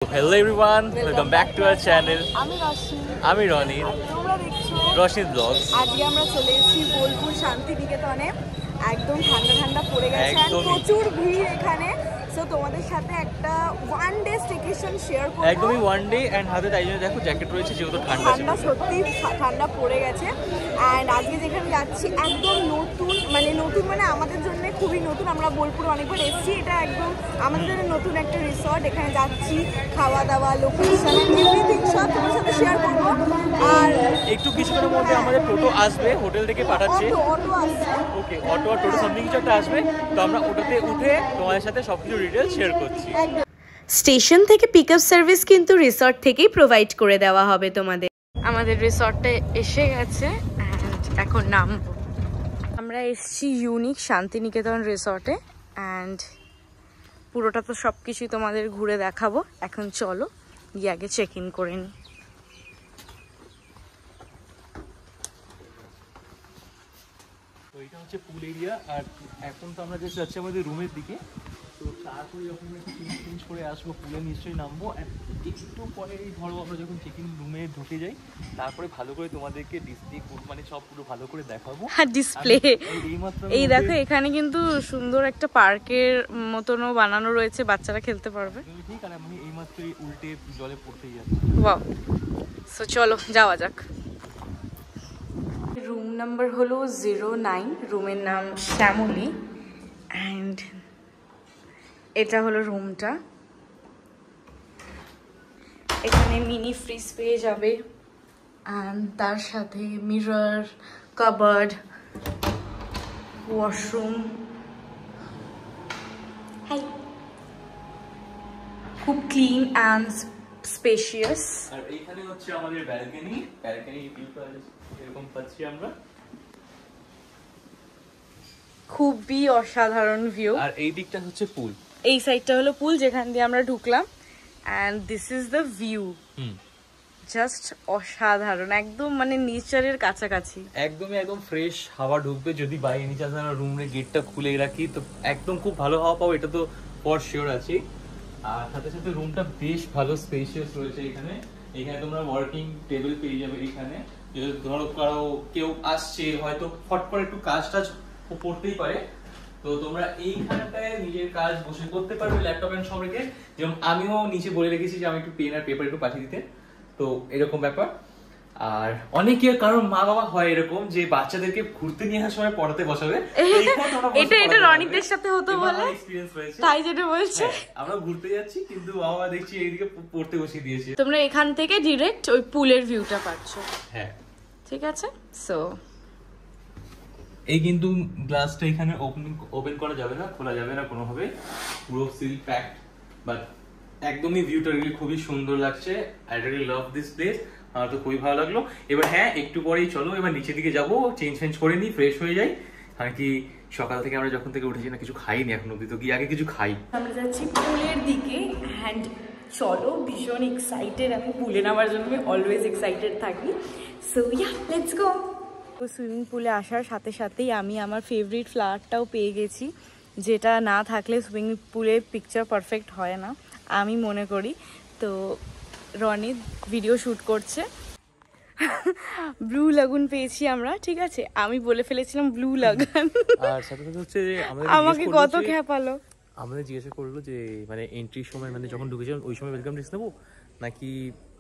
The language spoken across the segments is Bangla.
Hello everyone, welcome back to our channel. আমি রনি, তোমরা দেখছো রশিদ ব্লগস। আজকে আমরা চলে এসেছি বোলপুর শান্তিনিকেতনে। একদম ঠান্ডা ঠান্ডা পড়ে গেছে আর একদমই। প্রচুর ভিড় এখানে। সো তোমাদের সাথে একটা ওয়ান ডে স্টেকেশন শেয়ার করব। একদমই ওয়ান ডে এন্ড হাতে তাই জন্য দেখো জ্যাকেট রয়েছে যেহেতু ঠান্ডা ছিল। ঠান্ডা সত্যি ঠান্ডা পড়ে গেছে। অ্যান্ড আজকে যেখানে যাচ্ছি একদম নতুন মানে আমাদের জন্য খুবই নতুন। আমরা বোলপুরে অনেকবার এসেছি, এটা একদম আমাদের জন্য নতুন একটা রিসর্ট। এখানে যাচ্ছি, খাওয়া দাওয়া, লোকেশন এভরিথিং সব তোমার সাথে শেয়ার করবো। আর একটু কিছুক্ষণের মধ্যে আমাদের টোটো আসবে, হোটেল থেকে পাঠাচ্ছে। অটো আসছে। ওকে, অটো আর টোটো সামথিং কিছু একটা আসবে, তো আমরা ওটাতে উঠে তোমাদের সাথে সবকিছু ডিটেইলস শেয়ার করছি। স্টেশন থেকে পিকআপ সার্ভিস কিন্তু রিসর্ট থেকেই প্রোভাইড করে দেওয়া হবে তোমাদের। আমাদের রিসর্টে এসে গেছে অ্যান্ড এখন নামবো। আমরা এসেছি ইউনিক শান্তিনিকেতন রিসর্টে অ্যান্ড পুরোটা তো সব কিছুই তোমাদের ঘুরে দেখাবো। এখন চলো গিয়ে আগে চেক ইন করে নিই। তো এটা হচ্ছে পুল এরিয়া আর এখন তো আমরা জাস্ট যাচ্ছি আমাদের রুমের দিকে। তো তারপরে যখন একটু চেঞ্জ করে আসবো পুলে নিশ্চয়ই নামবো। একটু পরে ধরো আমরা যখন চেক ইন রুমে ঢুকে যাই তারপরে ভালো করে তোমাদেরকে ডিসপ্লে মানে সব পুরো ভালো করে দেখাবো। ডিসপ্লে এই দেখো, এখানে কিন্তু সুন্দর একটা পার্কের মতনও বানানো রয়েছে, বাচ্চারা খেলতে পারবে। ঠিক আর আমি এইমাত্রই উল্টে জলে পড়তেই যাচ্ছি। ওয়াও, সো চলো যাওয়া যাক। রুম নাম্বার হলো 09, রুমের নাম শ্যামলী অ্যান্ড এটা হলো রুমটা। এখানে মিনি ফ্রিজ পেয়ে যাবে অ্যান্ড তার সাথে মিরর, কাবার্ড, ওয়াশরুম। খুব ক্লিন অ্যান্ড স্পেশিয়াস। আর এইখানে হচ্ছে আমাদের ব্যালকনি ভিউটা এরকম পাচ্ছি আমরা। খুবই অসাধারণ ভিউ। আর এই দিকটা হচ্ছে পুল, এই সাইডটা হলো পুল যেখান দিয়ে আমরা ঢুকলাম and this is the view. Just অসাধারণ, একদম মানে নেচারের কাছাকাছি। একদম ফ্রেশ হাওয়া ঢুকবে যদি বাই এনি চান্স আমরা রুমের গেটটা খুলে রাখি, তো একদম খুব ভালো হাওয়া পাবো, এটা তো ফর শিওর আছে। আর সাথে সাথে রুমটা বেশ ভালো স্পেশিয়াস রয়েছে। এখানে তোমরা ওয়ার্কিং টেবিল পেয়ে যাবে। এখানে যদি ধরো কেউ আসছে হয়তো ফট করে একটু কাজ পড়তেই পারে, তো তোমরা এইখানটায় নিজের কাজ বসে করতে পারবে ল্যাপটপ এন্ড সব রেখে। যেমন আমিও নিচে বলে রেখেছি যে আমি একটু পেন আর পেপার একটু পাঠিয়ে দিতে, তো এরকম ব্যাপার। আর অনেকের কারণ মা বাবা হয় এরকম যে বাচ্চাদেরকে ঘুরতে নিয়ে আসার সময় পড়াতে বসাবে। এটা রনিদের সাথে হতো বলে তাই যেটা বলছে। আমরা ঘুরতে যাচ্ছি কিন্তু বাবা দেখছি এইদিকে পড়তে বসিয়ে দিয়েছে। তোমরা এখান থেকে ডিরেক্ট ওই পুলের ভিউটা পাচ্ছ। হ্যাঁ ঠিক আছে। সো এই কিন্তু গ্লাসটা এখানে ওপেন করা যাবে না, খোলা যাবে না কোনোভাবে, পুরো সিল প্যাকড। বাট একদমই ভিউটা রিয়েলি খুবই সুন্দর লাগছে। I really love this place, আমার তো খুবই ভালো লাগলো। এবার হ্যাঁ, একটু পরেই চলো এবার নিচের দিকে যাবো, চেঞ্জ করে নিই, ফ্রেশ হয়ে যাই। কারণ কি সকাল থেকে আমরা যখন থেকে উঠেছি না কিছু খাইনি এখন অব্দি, তো গিয়ে আগে কিছু খাই। আমরা যাচ্ছি পুলের দিকে অ্যান্ড চলো, ভীষণ এক্সাইটেড আমি পুলে নামার জন্য। আমি অলওয়েজ এক্সাইটেড থাকি। So yeah, let's go. Swimming পুলে আসার সাথে সাথেই আমি আমার ফেভারিট ফ্লাওয়ারটাও পেয়ে গেছি, যেটা না থাকলে সুইমিং পুলে পিকচার পারফেক্ট হয় না আমি মনে করি। তো রনি ভিডিও শ্যুট করছে। ব্লু লাগুন পেয়েছি আমরা, ঠিক আছে, আমি বলে ফেলেছিলাম ব্লু লাগুন। আর সাথে সাথে হচ্ছে যে আমাকে কত খেপালো। আমাদের জিজ্ঞাসা করলো যে মানে এন্ট্রির সময় মানে যখন ঢুকেছিলাম ওই সময় ওয়েলকাম ড্রিঙ্কস নেবো নাকি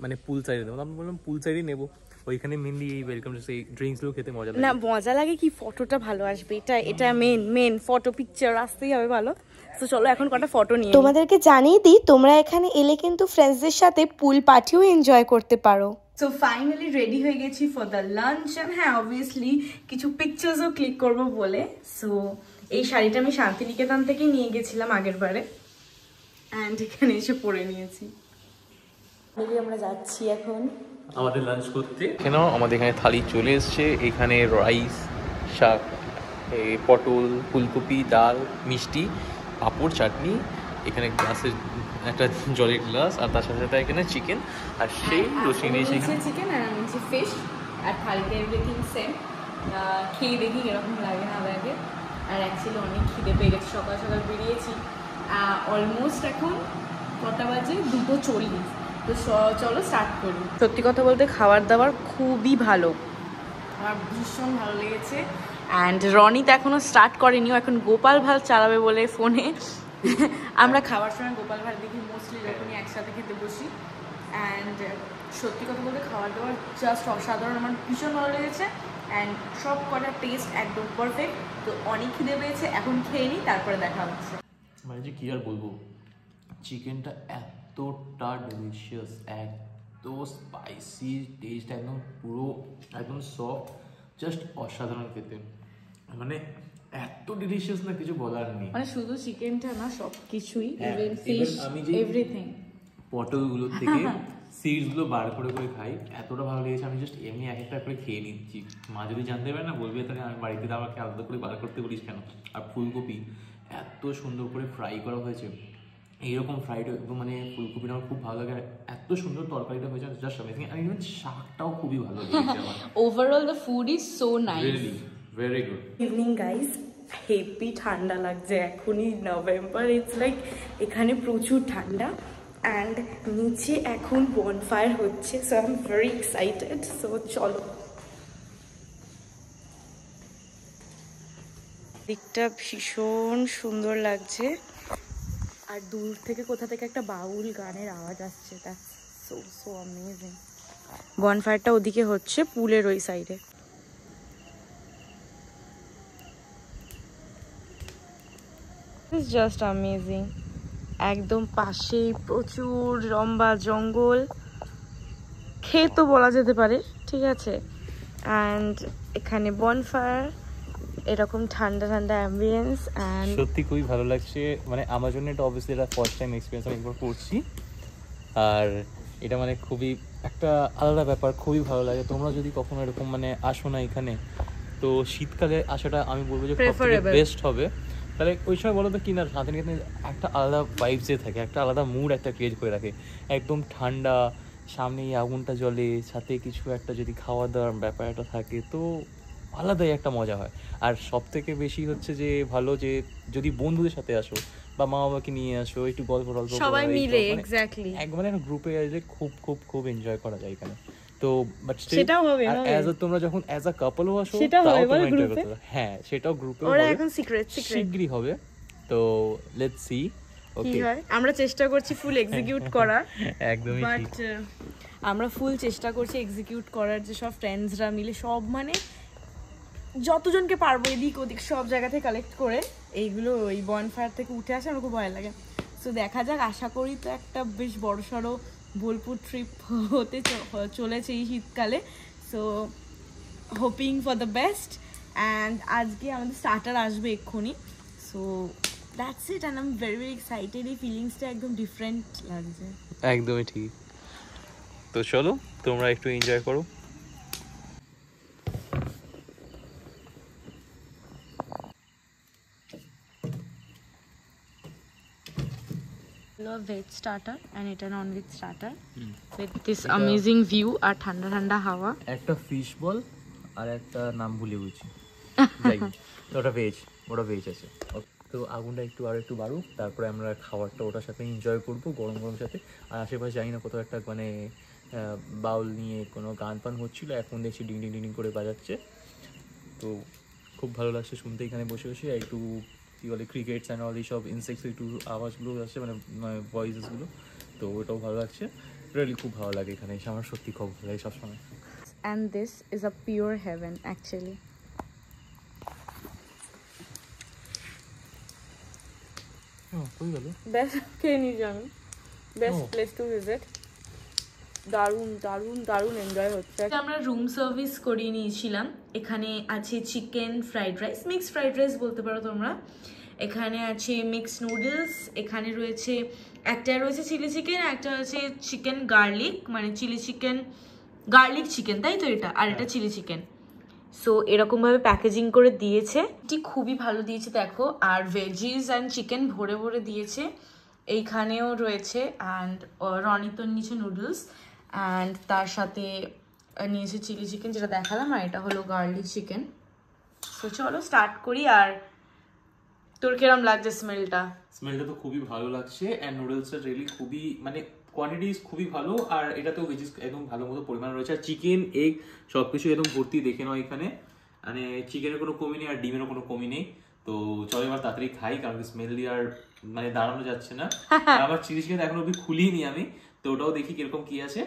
মানে পুল সাইডে নেবো। আমি বললাম পুল সাইডেই নেবো, ওইখানে মেনলি এই ওয়েলকাম ড্রিঙ্কস এই ড্রিঙ্কসগুলো খেতে মজা লাগে। না মজা লাগে কি, ফটোটা ভালো আসবে, এটা মেন ফটো পিকচার আসতেই হবে ভালো। তো চলো এখন কটা ফটো নিয়ে। তোমাদেরকে জানিয়ে দিই, তোমরা এখানে এলে কিন্তু ফ্রেন্ডসদের সাথে পুল পার্টিও এনজয় করতে পারো। সো ফাইনালি রেডি হয়ে গেছি ফর দ্য লাঞ্চ এন্ড হ্যাঁ অবভিয়াসলি কিছু পিকচার্সও ক্লিক করব বলে। সো এই শাড়িটা আমি শান্তিনিকেতন থেকে নিয়ে গেছিলাম আগের বারে অ্যান্ড এখানে এসে পরে নিয়েছি। আমরা যাচ্ছি এখন আমাদের লাঞ্চ করতে। এখানেও আমাদের এখানে থালি চলে এসছে। এখানে রাইস, শাক, পটল, ফুলকপি, ডাল, মিষ্টি, পাঁপড়, চাটনি, এখানে গ্লাসের একটা জলের গ্লাস, আর তার সাথে সাথে এখানে চিকেন আর সেই রসি নিয়েছি চিকেন আর আমি ফিশ আর থালিতে এভরিথিং সেম। খেয়ে দেখি এরকম লাগে না ব্যাগে। আর অ্যাকচুয়ালি অনেক খিদে পেয়ে গেছে, সকাল সকাল বেরিয়েছি। অলমোস্ট এখন কটা বাজে 2:40। তো চলো স্টার্ট করি। সত্যি কথা বলতে খাবার দাবার খুবই ভালো, আমার ভীষণ ভালো লেগেছে। অ্যান্ড রনি তো এখনও স্টার্ট করেনি, এখন গোপাল ভাঁড় চালাবে বলে ফোনে। আমরা খাবার সময় গোপাল ভাঁড় দেখি মোস্টলি যখনই একসাথে খেতে বসি। অ্যান্ড সত্যি কথা বলতে খাবার দাবার জাস্ট অসাধারণ, আমার ভীষণ ভালো লেগেছে। অ্যান্ড সব কটা টেস্ট একদম পারফেক্ট। তো অনেক খিদে পেয়েছে, এখন খেয়ে নিই, তারপরে দেখা হচ্ছে। মানে যে কী আর বলবো, চিকেনটা এতটা ডেলিশিয়াস, এত স্পাইসি টেস্ট, একদম পুরো একদম সফট, জাস্ট অসাধারণ খেতে। মানে এত ডিলিশিয়াস না, কিছু বলার নেই। মানে শুধু চিকেনটা না, সব কিছুই, even ফিশ, আমি যে এভরিথিং, পটলগুলো থেকে সিডসগুলো বার করে করে খাই, এতটা ভালো লেগেছে। আমি জাস্ট এমনি এক একটা করে খেয়ে নিচ্ছি। মা যদি জানতে পারে না, বলবে তাহলে আমি বাড়িতে আমাকে আলাদা করে বার করতে বলিস কেন। আর ফুলকপি এত সুন্দর করে ফ্রাই করা হয়েছে, এইরকম ফ্রাইড একদম, মানে ফুলকপিটা আমার খুব ভালো লাগে। আর এত সুন্দর তরকারিটা হয়েছে, জাস্ট অ্যামেজিং। আর ইভেন শাকটাও খুবই ভালো লেগেছে আমার। Overall the food is so nice. Really very good. Evening guys, heavy ঠান্ডা লাগছে, এখনই নভেম্বর, ইটস লাইক এখানে প্রচুর ঠান্ডা। অ্যান্ড নিচে এখন বনফায়ার হচ্ছে, so I am very excited. So চলো। দিকটা ভীষণ সুন্দর লাগছে, আর দূর থেকে কোথা থেকে একটা বাউল গানের আওয়াজ আসছে। That's so so amazing. বনফায়ারটা ওদিকে হচ্ছে, পুলের ওই সাইডে। It's just amazing. একদম পাশেই প্রচুর লম্বা জঙ্গল, ক্ষেত বলা যেতে পারে, ঠিক আছে। অ্যান্ড এখানে বনফায়ার, এরকম ঠান্ডা ঠান্ডা অ্যাম্বিয়েন্স। অ্যান্ড সত্যি খুবই ভালো লাগছে। মানে আমার জন্য এটা অবভিয়াসলি এটা ফার্স্ট টাইম এক্সপিরিয়েন্স, আমি একবার করছি। আর এটা মানে খুবই একটা আলাদা ব্যাপার, খুবই ভালো লাগে। তোমরা যদি কখনো এরকম মানে আসো না এখানে, তো শীতকালে আসাটা আমি বলবো যে বেস্ট হবে। তাহলে ওই সময় বলো তো কি না, শান্তিনিকেতনে একটা আলাদা ভাইবসে থাকে, একটা আলাদা মুড একটা ক্রিয়েট করে রাখে। একদম ঠান্ডা, সামনে এই আগুনটা জ্বলে, সাথে কিছু একটা যদি খাওয়া দাওয়ার ব্যাপার একটা থাকে, তো আলাদাই একটা মজা হয়। আর সব থেকে বেশি হচ্ছে যে ভালো যে যদি বন্ধুদের সাথে আসো বা মা বাবাকে নিয়ে আসো, একটু গল্প টল্প সবাই মিলে, এক্স্যাক্টলি একবারে গ্রুপে আসলে খুব খুব খুব এনজয় করা যায় এখানে। তো বাট সেটাও হবে, অ্যাজ তোমরা যখন অ্যাজ আ কাপলও আসো, সেটাও তাও হবে তোমরা এনজয় গ্রুপে। করতে পারো। হ্যাঁ, সেটাও গ্রুপে ওরা এখন সিক্রেট শিগগিরই হবে। তো লেটস সি কি হয়। আমরা চেষ্টা করছি ফুল এক্সিকিউট করার, একদমই বাট ঠিক। আমরা ফুল চেষ্টা করছি এক্সিকিউট করার, যে সব ফ্রেন্ডসরা মিলে সব মানে যতজনকে পারবো এদিক ওদিক সব জায়গা থেকে কালেক্ট করে এইগুলো ওই বনফায়ার থেকে উঠে আসে। আমার খুব ভয় লাগে। সো দেখা যাক, আশা করি তো একটা বেশ বড়সড় বোলপুর ট্রিপ হতে চলেছে এই শীতকালে। So hoping for the best. And আজকে আমাদের স্টার্টার আসবে এক্ষুনি। So that's it, and I am very very excited. এই ফিলিংসটা একদম ডিফারেন্ট লাগছে। একদমই ঠিক। তো চলো তোমরা একটু এনজয় করো। ভেজ স্টার্টার অ্যান্ড এটা non veg starter with this amazing view আর ঠান্ডা ঠান্ডা হাওয়া। একটা ফিশ বল আর একটা নাম ভুলে গেছি, যাই হোক, তো ওটা ভেজ আছে। তো আগুনটা আর একটু বাড়ুক, তারপরে আমরা খাবারটা ওটার সাথে এনজয় করবো গরম গরম সাথে। আর আশেপাশে জানি না কোথাও একটা মানে বাউল নিয়ে কোনো গান পান হচ্ছিলো, এখন দেখছি ডিং ডিং ডিং করে বাজাচ্ছে। তো খুব ভালো লাগছে শুনতে এখানে বসে বসে। একটু কী বলে ক্রিকেটস অ্যান্ড অল এইসব ইনসেক্টস একটু আওয়াজগুলো আসছে, মানে ভয়েসেসগুলো, তো ওটাও ভালো লাগছে। রিয়েলি খুব ভালো লাগে এখানে এসে, আমার সত্যি খুব ভালো লাগে সবসময়। And this is a pure heaven actually. Best খেয়ে নিয়েছি আমি, বেস্ট প্লেস টু ভিজিট। দারুণ দারুণ দারুণ এনজয় হচ্ছে। আমরা রুম সার্ভিস করিয়ে নিয়েছিলাম। এখানে আছে chicken fried rice, mixed fried rice বলতে পারো তোমরা। এখানে আছে মিক্সড নুডলস, এখানে রয়েছে একটা রয়েছে চিলি চিকেন, একটা আছে চিকেন গার্লিক, মানে চিলি চিকেন গার্লিক চিকেন, তাই তো এটা, আর এটা চিলি চিকেন। সো এরকমভাবে প্যাকেজিং করে দিয়েছে, এটি খুবই ভালো দিয়েছে দেখো। আর ভেজিস অ্যান্ড চিকেন ভরে ভরে দিয়েছে। এইখানেও রয়েছে। অ্যান্ড রনি তো নিচে নুডলস, অ্যান্ড তার সাথে নিয়েছে চিলি চিকেন যেটা দেখালাম, আর এটা হলো গার্লিক চিকেন। তো চলো স্টার্ট করি। আর তোর কিরম লাগছে স্মেলটা? স্মেলটা তো খুবই ভালো লাগছে এন্ড নুডলসটা রিয়েলি খুবই মানে কোয়ান্টিটি খুবই ভালো, আর এটাতেও ভেজিস একদম ভালো মতো পরিমাণ রয়েছে, আর চিকেন এগ সবকিছু একদম ভর্তি দেখে নাও এখানে, মানে চিকেনের কোনো কমি নেই আর ডিমেরও কোনো কমি নেই। তো চলো এবার তাড়াতাড়ি খাই, কারণ স্মেল দিয়ে আর মানে দাঁড়ানো যাচ্ছে না। আবার চিলি চিকেন এখনো অব্দি খুলিনি আমি, তো ওটাও দেখি কিরকম কি আছে।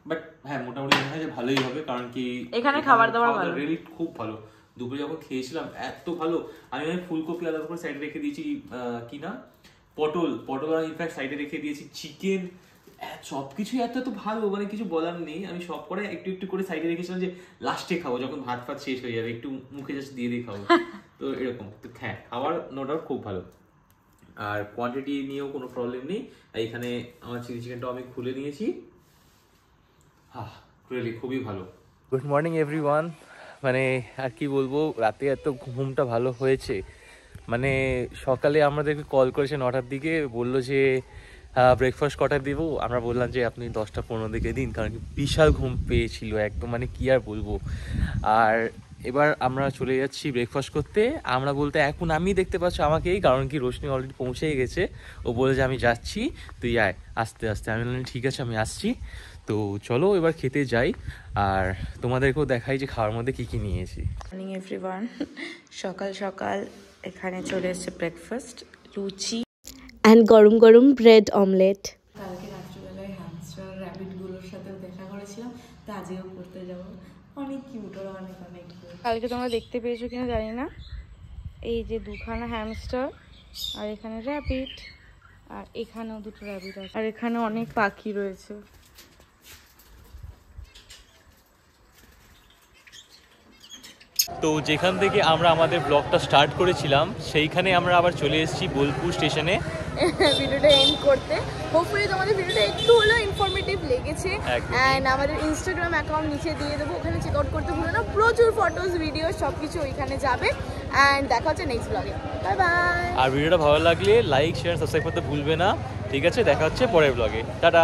বাট হ্যাঁ মোটামুটি মনে হয় যে ভালোই হবে, কারণ কি এখানে খাবার দাবার ভালো, রিয়েলি খুব ভালো। দুপুরে যখন খেয়েছিলাম এত ভালো, আমি ফুলকপি আলাদা করে সাইডে রেখে দিয়েছি, কি না পটল আমি ইনফ্যাক্ট সাইডে রেখে দিয়েছি, চিকেন সবকিছুই এত এত ভালো, মানে কিছু বলার নেই। আমি সব করে একটু একটু করে সাইডে রেখেছিলাম যে লাস্টে খাবো, যখন ভাত ফাত শেষ হয়ে যাবে একটু মুখে জাস্ট দিয়ে দিয়ে খাবো। তো এরকম তো হ্যাঁ খাবার নো ডাউট খুব ভালো, আর কোয়ান্টিটি নিয়েও কোনো প্রবলেম নেই। এখানে আমার চিলি চিকেনটাও আমি খুলে নিয়েছি, হ্যাঁ রিয়েলি খুবই ভালো। Good morning everyone. মানে আর কি বলবো, রাতে এত ঘুমটা ভালো হয়েছে, মানে সকালে আমাদেরকে কল করেছে 9টার দিকে, বললো যে ব্রেকফাস্ট কটায় দেবো, আমরা বললাম যে আপনি 10টা-15 দিকে দিন, কারণ কি বিশাল ঘুম পেয়েছিল একদম, মানে কি আর বলবো। আর এবার আমরা চলে যাচ্ছি ব্রেকফাস্ট করতে, আমরা বলতে এখন আমি দেখতে পাচ্ছ আমাকেই, কারণ কি রোশনি অলরেডি পৌঁছেই গেছে, ও বলে যে আমি যাচ্ছি তুই আয় আস্তে আস্তে, আমি বললাম ঠিক আছে আমি আসছি। তো চলো এবার খেতে যাই, আর তোমাদেরকেও দেখাই যে খাওয়ার মধ্যে কি কি নিয়েছি। মর্নিং এভরিওয়ান, সকাল সকাল এখানে চলে এসেছে ব্রেকফাস্ট, লুচি অ্যান্ড গরম গরম ব্রেড অমলেট। কালকে রাত্রিবেলায় হ্যামস্টার র্যাবিটগুলোর সাথেও দেখা করেছিলাম, তো আজকেও করতে যাব। অনেক কিউট, ওরা অনেক অনেক কিউট। কালকে তোমরা দেখতে পেয়েছো কিনা জানি না, এই যে দুখানা হ্যামস্টার, আর এখানে র্যাবিট, আর এখানেও দুটো র্যাবিট আছে, আর এখানে অনেক পাখি রয়েছে। তো যেখান থেকে আমরা আমাদের ব্লগটা স্টার্ট করেছিলাম সেইখানে আমরা আবার চলে এসেছি বোলপুর স্টেশনে ভিডিওটা এন্ড করতে। হোপফুলি তোমাদের ভিডিওটা একটু হলেও ইনফরমেটিভ লেগেছে, অ্যান্ড আমাদের ইনস্টাগ্রাম অ্যাকাউন্ট নিচে দিয়ে দেবো, ওখানে চেক আউট করতে ভুলো না, প্রচুর ফটোস ভিডিও সব কিছু ওইখানে যাবে। অ্যান্ড দেখা হচ্ছে নেক্সট ব্লগে, বাই বাই। আর ভিডিওটা ভালো লাগলে লাইক শেয়ার সাবস্ক্রাইব করতে ভুলবে না, ঠিক আছে? দেখা হচ্ছে পরের ব্লগে, টাটা।